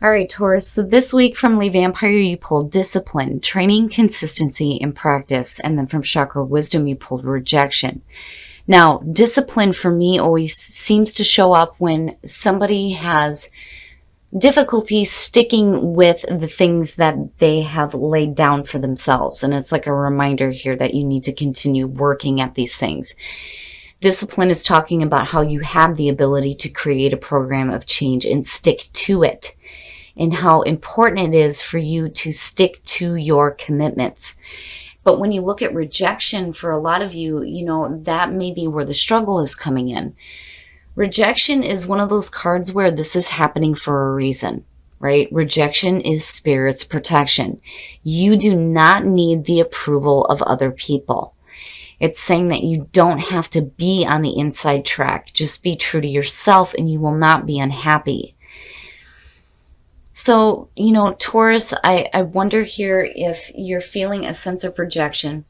All right, Taurus. So this week from Lee Vampire, you pulled discipline, training, consistency, and practice. And then from Chakra Wisdom, you pulled rejection. Now, discipline for me always seems to show up when somebody has difficulty sticking with the things that they have laid down for themselves. And it's like a reminder here that you need to continue working at these things. Discipline is talking about how you have the ability to create a program of change and stick to it, and how important it is for you to stick to your commitments. But when you look at rejection, for a lot of you, that may be where the struggle is coming in. Rejection is one of those cards where this is happening for a reason, right? Rejection is spirit's protection. You do not need the approval of other people. It's saying that you don't have to be on the inside track. Just be true to yourself and you will not be unhappy. So, Taurus, I wonder here if you're feeling a sense of rejection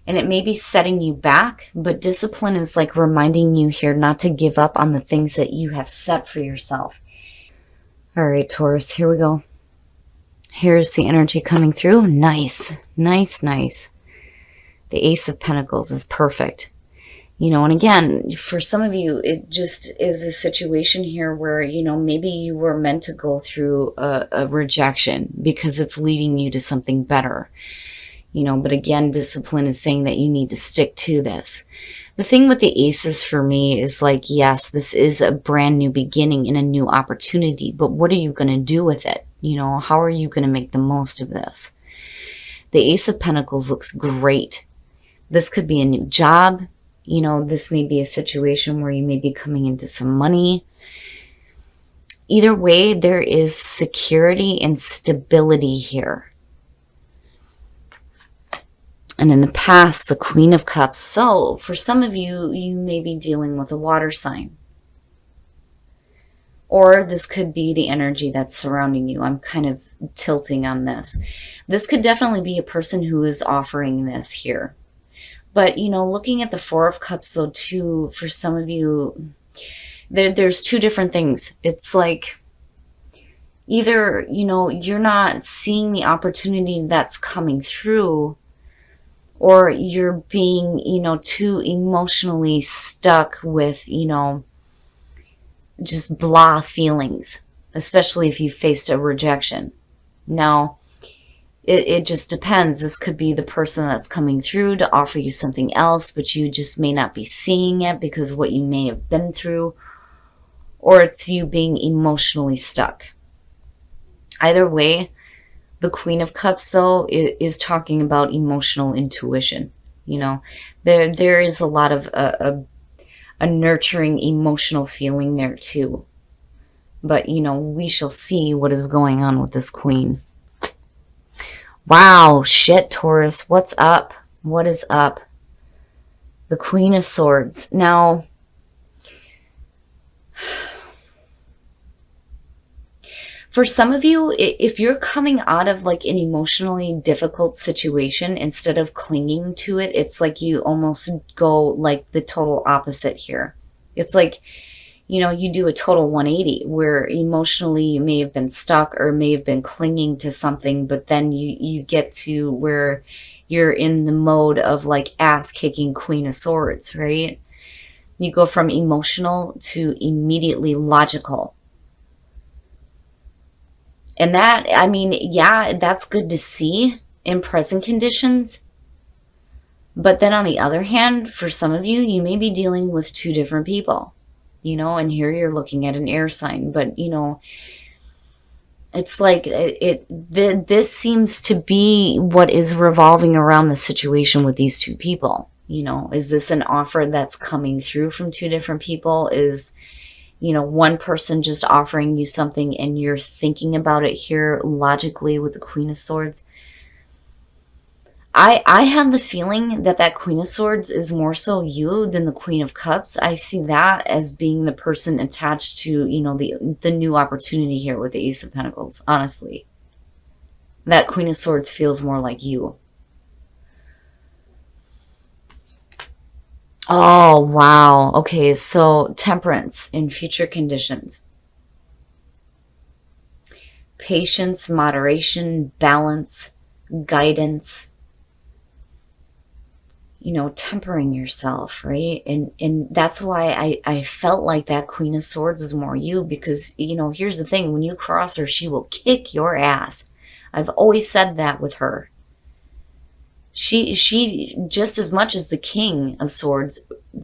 and it may be setting you back, but discipline is like reminding you here not to give up on the things that you have set for yourself. All right, Taurus, here we go. Here's the energy coming through. Nice, nice, nice. The Ace of Pentacles is perfect. And again, for some of you, it just is a situation here where, maybe you were meant to go through a rejection because it's leading you to something better. But again, discipline is saying that you need to stick to this. The thing with the aces for me is like, yes, this is a brand new beginning and a new opportunity, but what are you going to do with it? How are you going to make the most of this? The Ace of Pentacles looks great. This could be a new job. This may be a situation where you may be coming into some money. Either way, there is security and stability here. And in the past, the Queen of Cups. So for some of you, you may be dealing with a water sign. Or this could be the energy that's surrounding you. I'm kind of tilting on this. This could definitely be a person who is offering this here. But, looking at the Four of Cups, though, too, for some of you, there's two different things. It's like either, you're not seeing the opportunity that's coming through, or you're being, too emotionally stuck with, just blah feelings, especially if you faced a rejection. Now, it just depends. This could be the person that's coming through to offer you something else, but you just may not be seeing it because of what you may have been through, or it's you being emotionally stuck. Either way, the Queen of Cups, though, is talking about emotional intuition. There is a lot of a nurturing emotional feeling there too. But, we shall see what is going on with this Queen. Wow, shit, Taurus, what's up? What is up? The Queen of Swords. Now, for some of you, if you're coming out of like an emotionally difficult situation, instead of clinging to it, it's like you almost go like the total opposite here. It's like, you do a total 180 where emotionally you may have been stuck or may have been clinging to something, but then you get to where you're in the mode of like ass-kicking Queen of Swords, right? You go from emotional to immediately logical. And that, yeah, that's good to see in present conditions. But then on the other hand, for some of you, you may be dealing with two different people. And here you're looking at an air sign, but it's like this seems to be what is revolving around the situation with these two people. Is this an offer that's coming through from two different people? Is, one person just offering you something and you're thinking about it here logically with the Queen of Swords? I have the feeling that Queen of Swords is more so you than the Queen of Cups. I see that as being the person attached to, the new opportunity here with the Ace of Pentacles, honestly. That Queen of Swords feels more like you. Oh, wow. Okay, so temperance in future conditions. patience, moderation, balance, guidance, tempering yourself, right? And that's why I felt like that Queen of Swords is more you, because, here's the thing. When you cross her, she will kick your ass. I've always said that with her. She just as much as the King of Swords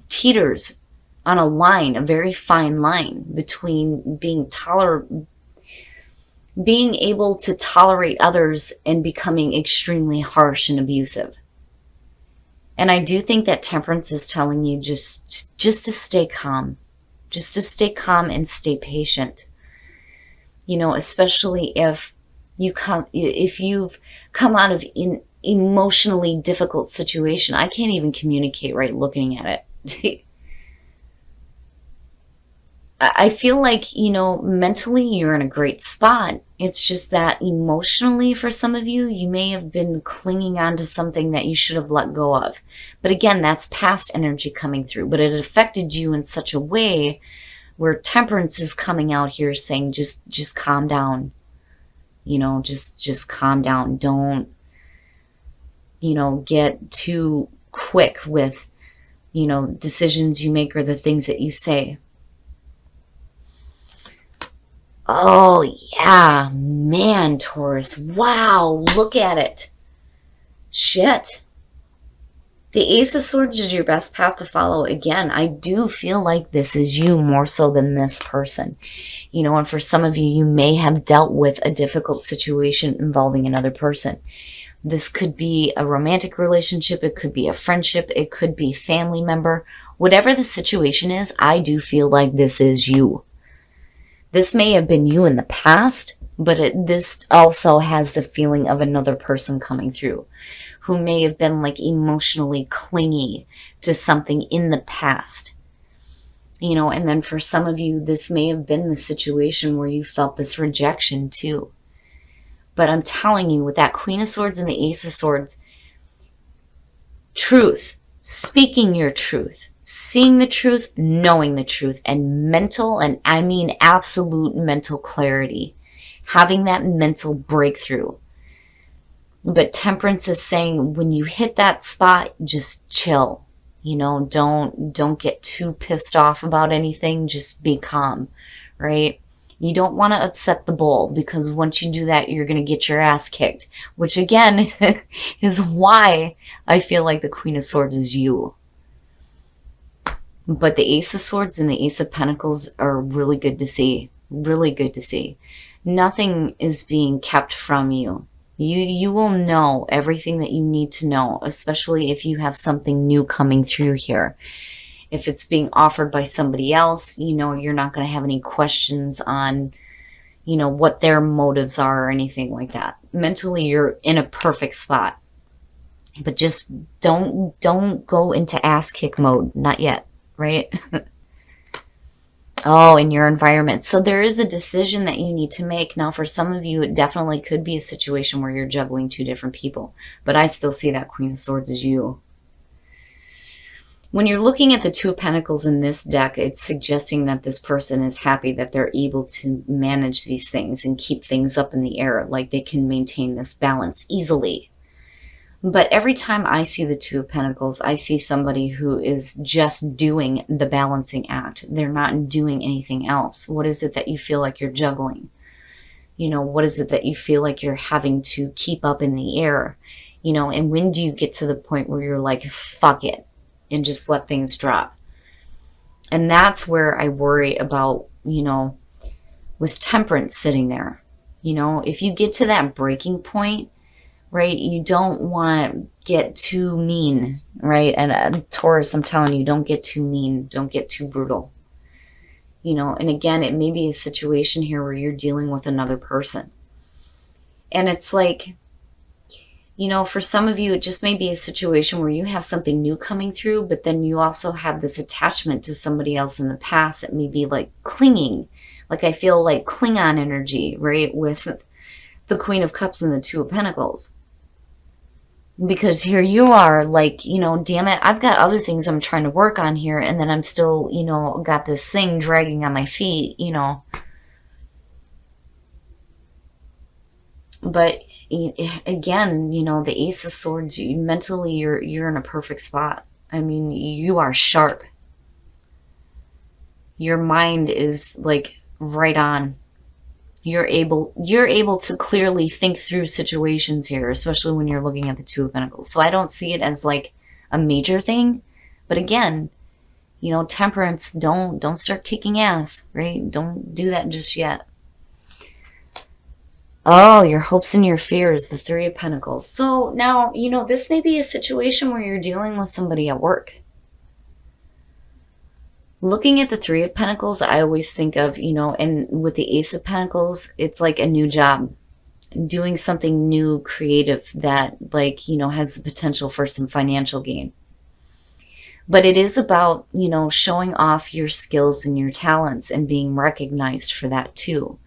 teeters on a line, a very fine line between being able to tolerate others and becoming extremely harsh and abusive. And I do think that Temperance is telling you just to stay calm. Just to stay calm and stay patient. Especially if you've come out of an emotionally difficult situation. I can't even communicate right looking at it. I feel like, mentally you're in a great spot. It's just that emotionally, for some of you, you may have been clinging on to something that you should have let go of. But again, that's past energy coming through. But it affected you in such a way where Temperance is coming out here saying, just calm down. Just calm down. Don't, get too quick with, decisions you make or the things that you say. Oh, yeah, man, Taurus. Wow, look at it. Shit. The Ace of Swords is your best path to follow. Again, I do feel like this is you more so than this person. And for some of you, you may have dealt with a difficult situation involving another person. This could be a romantic relationship. It could be a friendship. It could be a family member. Whatever the situation is, I do feel like this is you. This may have been you in the past, but this also has the feeling of another person coming through who may have been like emotionally clingy to something in the past. And then for some of you, this may have been the situation where you felt this rejection too. But I'm telling you, with that Queen of Swords and the Ace of Swords, truth, speaking your truth, seeing the truth, knowing the truth, and mental, and I mean absolute mental clarity, having that mental breakthrough. But Temperance is saying when you hit that spot, just chill. Don't get too pissed off about anything. Just be calm, right? You don't want to upset the bull, because once you do that, you're going to get your ass kicked, which again is why I feel like the Queen of Swords is you. But the Ace of Swords and the Ace of Pentacles are really good to see. Really good to see. Nothing is being kept from you. You will know everything that you need to know, especially if you have something new coming through here. If it's being offered by somebody else, you're not going to have any questions on, what their motives are or anything like that. Mentally, you're in a perfect spot. But just don't go into ass kick mode. Not yet. Right? Oh, in your environment. So there is a decision that you need to make. Now, for some of you, it definitely could be a situation where you're juggling two different people. But I still see that Queen of Swords as you. When you're looking at the Two of Pentacles in this deck, it's suggesting that this person is happy that they're able to manage these things and keep things up in the air. Like they can maintain this balance easily. But every time I see the Two of Pentacles, I see somebody who is just doing the balancing act. They're not doing anything else. What is it that you feel like you're juggling? What is it that you feel like you're having to keep up in the air? And when do you get to the point where you're like, fuck it, and just let things drop? And that's where I worry about, with Temperance sitting there. If you get to that breaking point, right, you don't want to get too mean, right? And Taurus, I'm telling you, don't get too mean. Don't get too brutal. And again, it may be a situation here where you're dealing with another person. And it's like, for some of you, it just may be a situation where you have something new coming through, but then you also have this attachment to somebody else in the past that may be like clinging. Like I feel like Klingon energy, right? With the Queen of Cups and the Two of Pentacles. Because here you are like, damn it, I've got other things I'm trying to work on here, and then I'm still, got this thing dragging on my feet, But again, the Ace of Swords, mentally you're in a perfect spot. I mean, you are sharp. Your mind is like right on. You're able to clearly think through situations here, especially when you're looking at the Two of Pentacles. So I don't see it as like a major thing. But again, temperance, don't start kicking ass, right? Don't do that just yet. Oh, your hopes and your fears, the Three of Pentacles. So now, this may be a situation where you're dealing with somebody at work. Looking at the Three of Pentacles, I always think of, and with the Ace of Pentacles, it's like a new job. Doing something new, creative, that has the potential for some financial gain. But it is about, showing off your skills and your talents and being recognized for that too.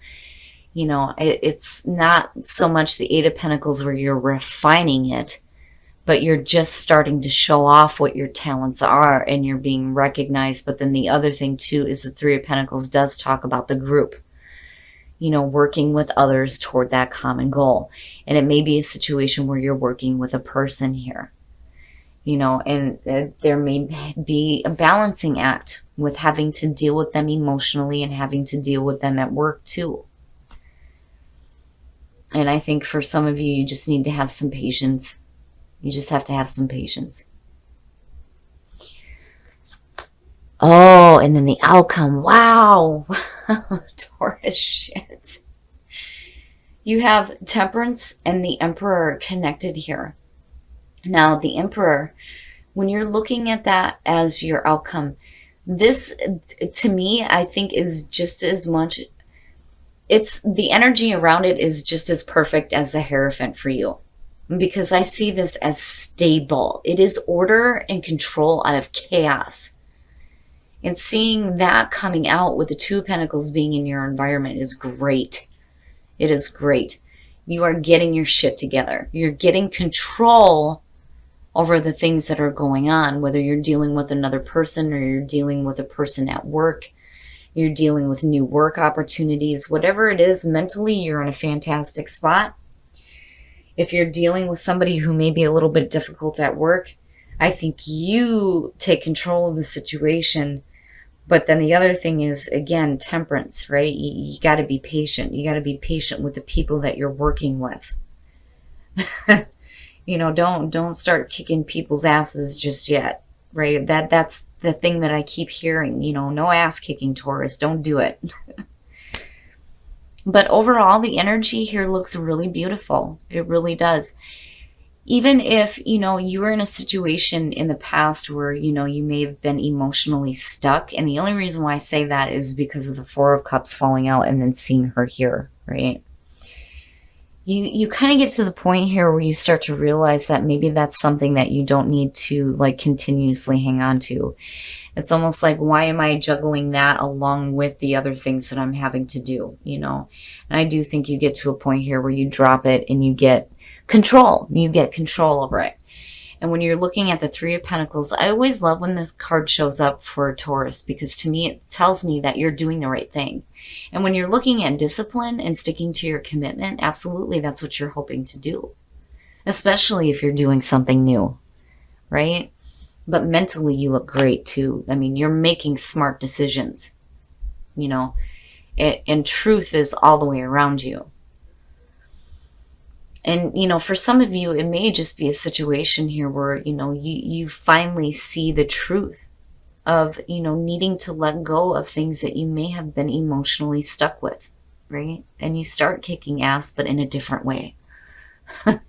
It's not so much the Eight of Pentacles where you're refining it, but you're just starting to show off what your talents are and you're being recognized. But then the other thing too is the Three of Pentacles does talk about the group, working with others toward that common goal. And it may be a situation where you're working with a person here, and there may be a balancing act with having to deal with them emotionally and having to deal with them at work too. And I think for some of you, you just need to have some patience. You just have to have some patience. Oh, and then the outcome. Wow. Taurus shit. You have Temperance and the Emperor connected here. Now, the Emperor, when you're looking at that as your outcome, this, to me, I think is just as much, it's the energy around it is just as perfect as the Hierophant for you. Because I see this as stable. It is order and control out of chaos. And seeing that coming out with the Two of Pentacles being in your environment is great. It is great. You are getting your shit together. You're getting control over the things that are going on, whether you're dealing with another person or you're dealing with a person at work. You're dealing with new work opportunities. Whatever it is, mentally, you're in a fantastic spot. If you're dealing with somebody who may be a little bit difficult at work, I think you take control of the situation. But then the other thing is, again, temperance, right? You got to be patient. You got to be patient with the people that you're working with. Don't start kicking people's asses just yet, right? That's the thing that I keep hearing, no ass kicking, Taurus. Don't do it. But overall, the energy here looks really beautiful. It really does. Even if, you were in a situation in the past where, you may have been emotionally stuck. And the only reason why I say that is because of the Four of Cups falling out and then seeing her here, right? You kind of get to the point here where you start to realize that maybe that's something that you don't need to continuously hang on to. It's almost like, why am I juggling that along with the other things that I'm having to do, And I do think you get to a point here where you drop it and you get control. You get control over it. And when you're looking at the Three of Pentacles, I always love when this card shows up for Taurus, because to me, it tells me that you're doing the right thing. And when you're looking at discipline and sticking to your commitment, absolutely, that's what you're hoping to do. Especially if you're doing something new, right? But mentally, you look great too. I mean, you're making smart decisions, and truth is all the way around you. And, for some of you, it may just be a situation here where, you finally see the truth of, needing to let go of things that you may have been emotionally stuck with, right? And you start kicking ass, but in a different way. All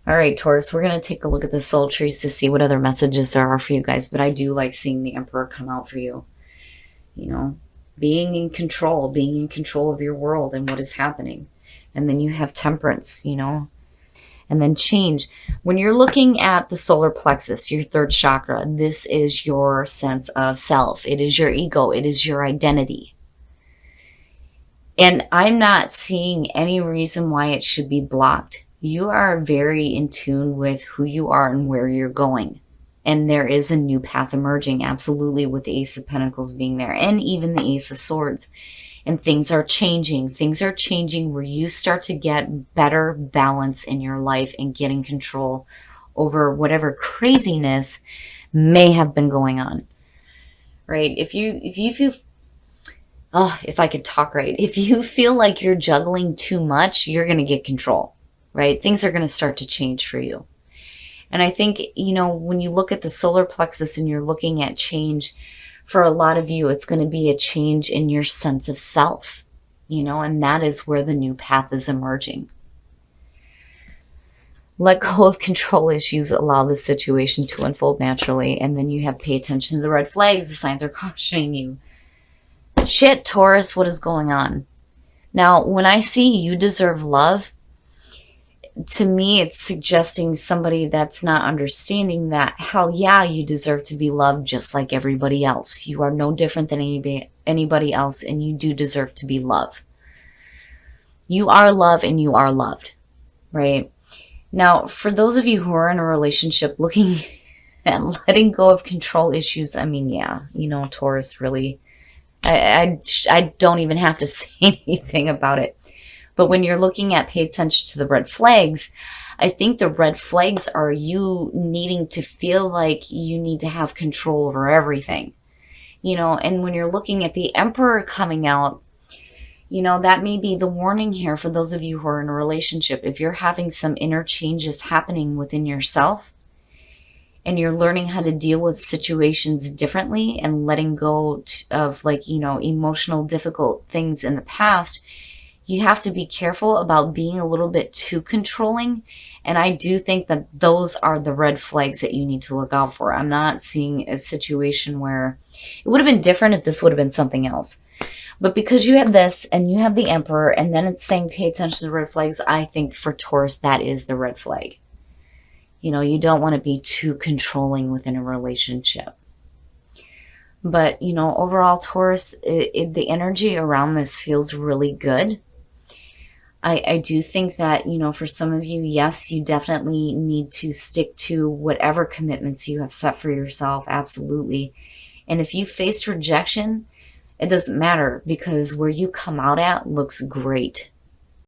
right, Taurus, we're going to take a look at the soul trees to see what other messages there are for you guys. But I do like seeing the Emperor come out for you. Being in control of your world and what is happening. And then you have Temperance, and then change. When you're looking at the solar plexus, your third chakra, this is your sense of self. It is your ego. It is your identity. And I'm not seeing any reason why it should be blocked. You are very in tune with who you are and where you're going. And there is a new path emerging, absolutely, with the Ace of Pentacles being there, and even the Ace of Swords. And things are changing. Things are changing where you start to get better balance in your life and getting control over whatever craziness may have been going on. Right? If you feel, oh, if I could talk right, if you feel like you're juggling too much, you're going to get control, right? Things are going to start to change for you. And I think, when you look at the solar plexus and you're looking at change, for a lot of you, it's going to be a change in your sense of self, and that is where the new path is emerging. Let go of control issues, allow the situation to unfold naturally, and then you have pay attention to the red flags. The signs are cautioning you. Shit, Taurus, what is going on? Now, when I see you deserve love, to me, it's suggesting somebody that's not understanding that, hell yeah, you deserve to be loved just like everybody else. You are no different than anybody else, and you do deserve to be loved. You are loved and you are loved, right? Now, for those of you who are in a relationship looking at letting go of control issues, I mean, yeah, Taurus, really, I don't even have to say anything about it. But when you're looking at pay attention to the red flags, I think the red flags are you needing to feel like you need to have control over everything. And when you're looking at the Emperor coming out, that may be the warning here for those of you who are in a relationship. If you're having some inner changes happening within yourself and you're learning how to deal with situations differently and letting go of emotional difficult things in the past, you have to be careful about being a little bit too controlling. And I do think that those are the red flags that you need to look out for. I'm not seeing a situation where it would have been different if this would have been something else. But because you have this and you have the Emperor and then it's saying pay attention to the red flags, I think for Taurus, that is the red flag. You don't want to be too controlling within a relationship. But, overall, Taurus, the energy around this feels really good. I do think that, for some of you, yes, you definitely need to stick to whatever commitments you have set for yourself. Absolutely. And if you faced rejection, it doesn't matter because where you come out at looks great.